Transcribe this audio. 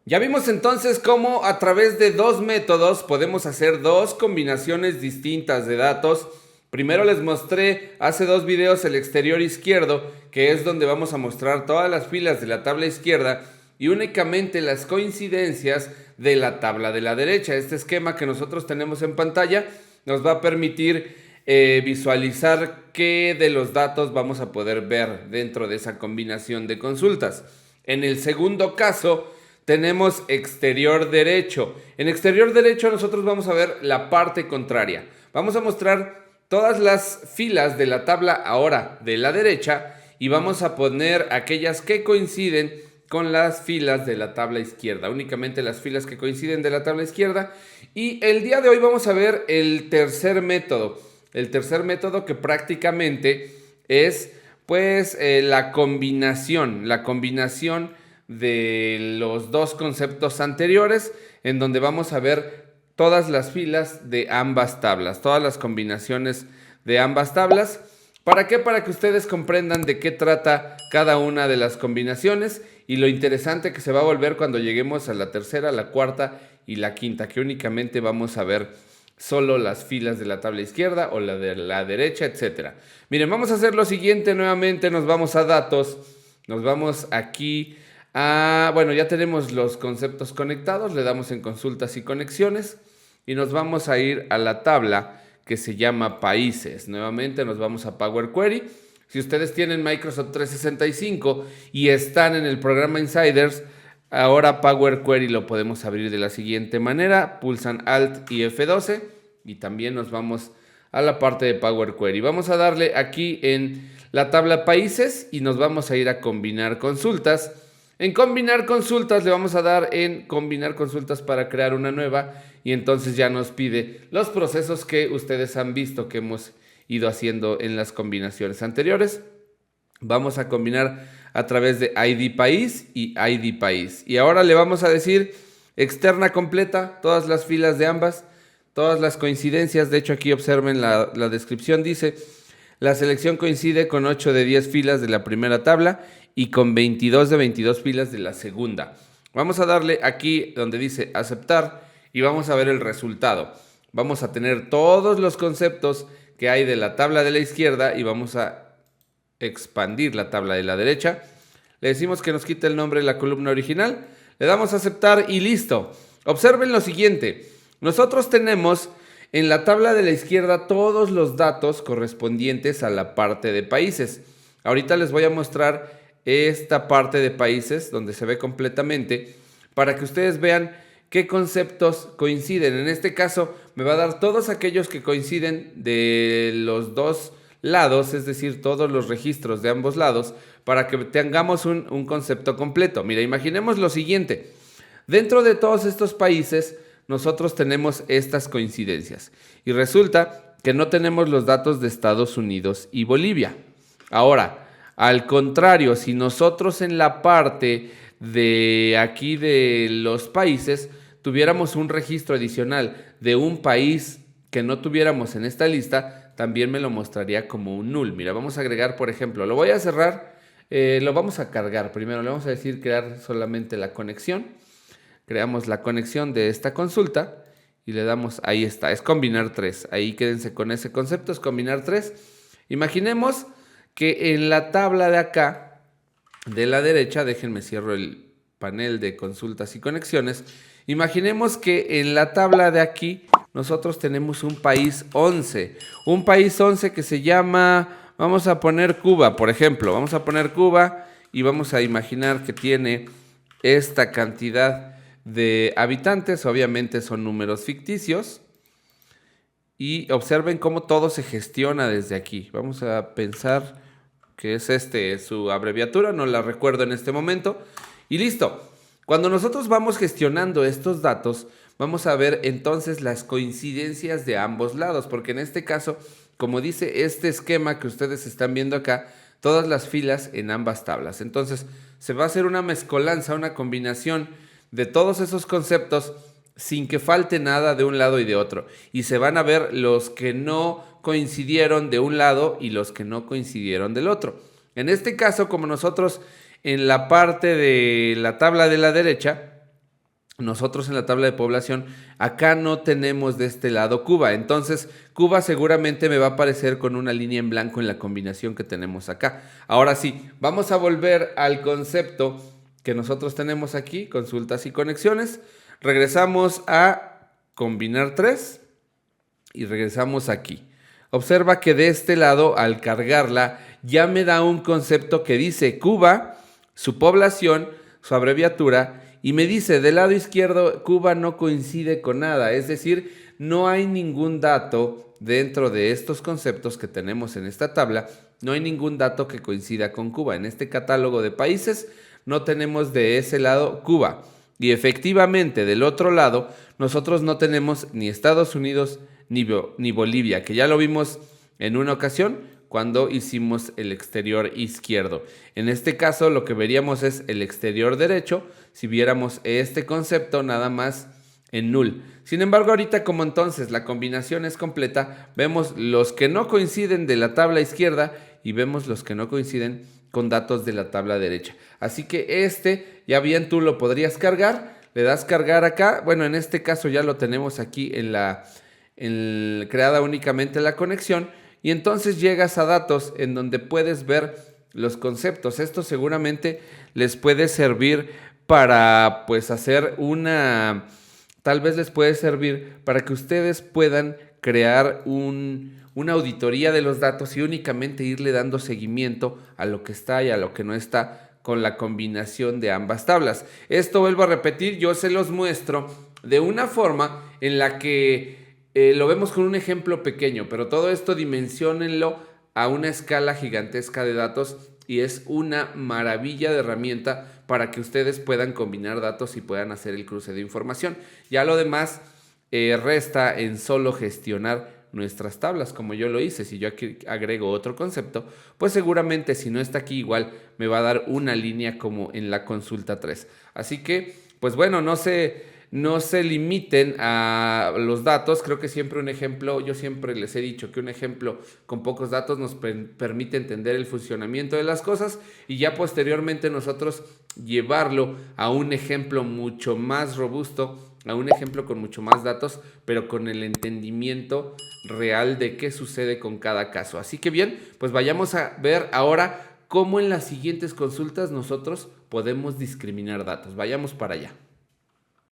Ya vimos entonces cómo a través de dos métodos podemos hacer dos combinaciones distintas de datos. Primero les mostré hace dos videos el exterior izquierdo, que es donde vamos a mostrar todas las filas de la tabla izquierda y únicamente las coincidencias de la tabla de la derecha. Este esquema que nosotros tenemos en pantalla nos va a permitir visualizar qué de los datos vamos a poder ver dentro de esa combinación de consultas. En el segundo caso tenemos exterior derecho. En exterior derecho nosotros vamos a ver la parte contraria. Vamos a mostrar todas las filas de la tabla ahora de la derecha y vamos a poner aquellas que coinciden con las filas de la tabla izquierda, únicamente las filas que coinciden de la tabla izquierda. Y el día de hoy vamos a ver el tercer método que prácticamente es pues la combinación de los dos conceptos anteriores, en donde vamos a ver todas las filas de ambas tablas, todas las combinaciones de ambas tablas. ¿Para qué? Para que ustedes comprendan de qué trata cada una de las combinaciones y lo interesante que se va a volver cuando lleguemos a la tercera, la cuarta y la quinta, que únicamente vamos a ver solo las filas de la tabla izquierda o la de la derecha, etcétera. Miren, vamos a hacer lo siguiente nuevamente, nos vamos a datos, nos vamos aquí a, bueno, ya tenemos los conceptos conectados, le damos en consultas y conexiones y nos vamos a ir a la tabla que se llama países. Nuevamente nos vamos a Power Query. Si ustedes tienen Microsoft 365 y están en el programa Insiders, ahora Power Query lo podemos abrir de la siguiente manera. Pulsan Alt y F12 y también nos vamos a la parte de Power Query. Vamos a darle aquí en la tabla países y nos vamos a ir a combinar consultas. En combinar consultas le vamos a dar en combinar consultas para crear una nueva y entonces ya nos pide los procesos que ustedes han visto que hemos ido haciendo en las combinaciones anteriores. Vamos a combinar a través de ID país y ID país. Y ahora le vamos a decir externa completa, todas las filas de ambas, todas las coincidencias. De hecho aquí observen la descripción, dice: la selección coincide con 8 de 10 filas de la primera tabla y con 22 de 22 filas de la segunda. Vamos a darle aquí donde dice aceptar y vamos a ver el resultado. Vamos a tener todos los conceptos que hay de la tabla de la izquierda y vamos a expandir la tabla de la derecha. Le decimos que nos quite el nombre de la columna original, le damos a aceptar y listo. Observen lo siguiente, nosotros tenemos en la tabla de la izquierda todos los datos correspondientes a la parte de países. Ahorita les voy a mostrar esta parte de países donde se ve completamente para que ustedes vean qué conceptos coinciden. En este caso me va a dar todos aquellos que coinciden de los dos lados, es decir, todos los registros de ambos lados, para que tengamos un concepto completo. Mira, imaginemos lo siguiente. Dentro de todos estos países nosotros tenemos estas coincidencias y resulta que no tenemos los datos de Estados Unidos y Bolivia. Ahora, al contrario, si nosotros en la parte de aquí de los países tuviéramos un registro adicional de un país que no tuviéramos en esta lista, también me lo mostraría como un null. Mira, vamos a agregar, por ejemplo, lo voy a cerrar, lo vamos a cargar primero, le vamos a decir crear solamente la conexión. Creamos la conexión de esta consulta y le damos, ahí está, es combinar 3. Ahí quédense con ese concepto, es combinar 3. Imaginemos que en la tabla de acá, de la derecha, déjenme cierro el panel de consultas y conexiones. Imaginemos que en la tabla de aquí nosotros tenemos un país 11. Un país 11 que se llama, vamos a poner Cuba, por ejemplo. Vamos a poner Cuba y vamos a imaginar que tiene esta cantidad de habitantes. Obviamente son números ficticios. Y observen cómo todo se gestiona desde aquí. Vamos a pensar que es su abreviatura, no la recuerdo en este momento. Y listo. Cuando nosotros vamos gestionando estos datos, vamos a ver entonces las coincidencias de ambos lados, porque en este caso, como dice este esquema que ustedes están viendo acá, todas las filas en ambas tablas. Entonces, se va a hacer una mezcolanza, una combinación de todos esos conceptos sin que falte nada de un lado y de otro. Y se van a ver los que no coincidieron de un lado y los que no coincidieron del otro. En este caso, como nosotros en la parte de la tabla de la derecha nosotros en la tabla de población, acá no tenemos de este lado Cuba. Entonces, Cuba seguramente me va a aparecer con una línea en blanco en la combinación que tenemos acá. Ahora sí, vamos a volver al concepto que nosotros tenemos aquí, consultas y conexiones. Regresamos a combinar 3 y regresamos aquí. Observa que de este lado, al cargarla, ya me da un concepto que dice Cuba, su población, su abreviatura, y me dice del lado izquierdo Cuba no coincide con nada, es decir, no hay ningún dato dentro de estos conceptos que tenemos en esta tabla, no hay ningún dato que coincida con Cuba. En este catálogo de países no tenemos de ese lado Cuba. Y efectivamente del otro lado nosotros no tenemos ni Estados Unidos ni Bolivia, que ya lo vimos en una ocasión cuando hicimos el exterior izquierdo. En este caso lo que veríamos es el exterior derecho si viéramos este concepto nada más en null. Sin embargo, ahorita como entonces la combinación es completa, vemos los que no coinciden de la tabla izquierda y vemos los que no coinciden con datos de la tabla derecha. Así que ya bien tú lo podrías cargar, le das cargar acá. Bueno, en este caso ya lo tenemos aquí creada únicamente la conexión. Y entonces llegas a datos en donde puedes ver los conceptos. Esto seguramente les puede servir para pues hacer tal vez les puede servir para que ustedes puedan crear una auditoría de los datos y únicamente irle dando seguimiento a lo que está y a lo que no está con la combinación de ambas tablas. Esto, vuelvo a repetir, yo se los muestro de una forma en la que lo vemos con un ejemplo pequeño, pero todo esto dimensionenlo a una escala gigantesca de datos y es una maravilla de herramienta para que ustedes puedan combinar datos y puedan hacer el cruce de información. Ya lo demás resta en solo gestionar nuestras tablas, como yo lo hice. Si yo aquí agrego otro concepto, pues seguramente si no está aquí igual me va a dar una línea como en la consulta 3. Así que, pues bueno, no se limiten a los datos. Creo que siempre un ejemplo, yo siempre les he dicho que un ejemplo con pocos datos nos permite entender el funcionamiento de las cosas y ya posteriormente nosotros llevarlo a un ejemplo mucho más robusto, a un ejemplo con mucho más datos, pero con el entendimiento real de qué sucede con cada caso. Así que bien, pues vayamos a ver ahora cómo en las siguientes consultas nosotros podemos discriminar datos. Vayamos para allá.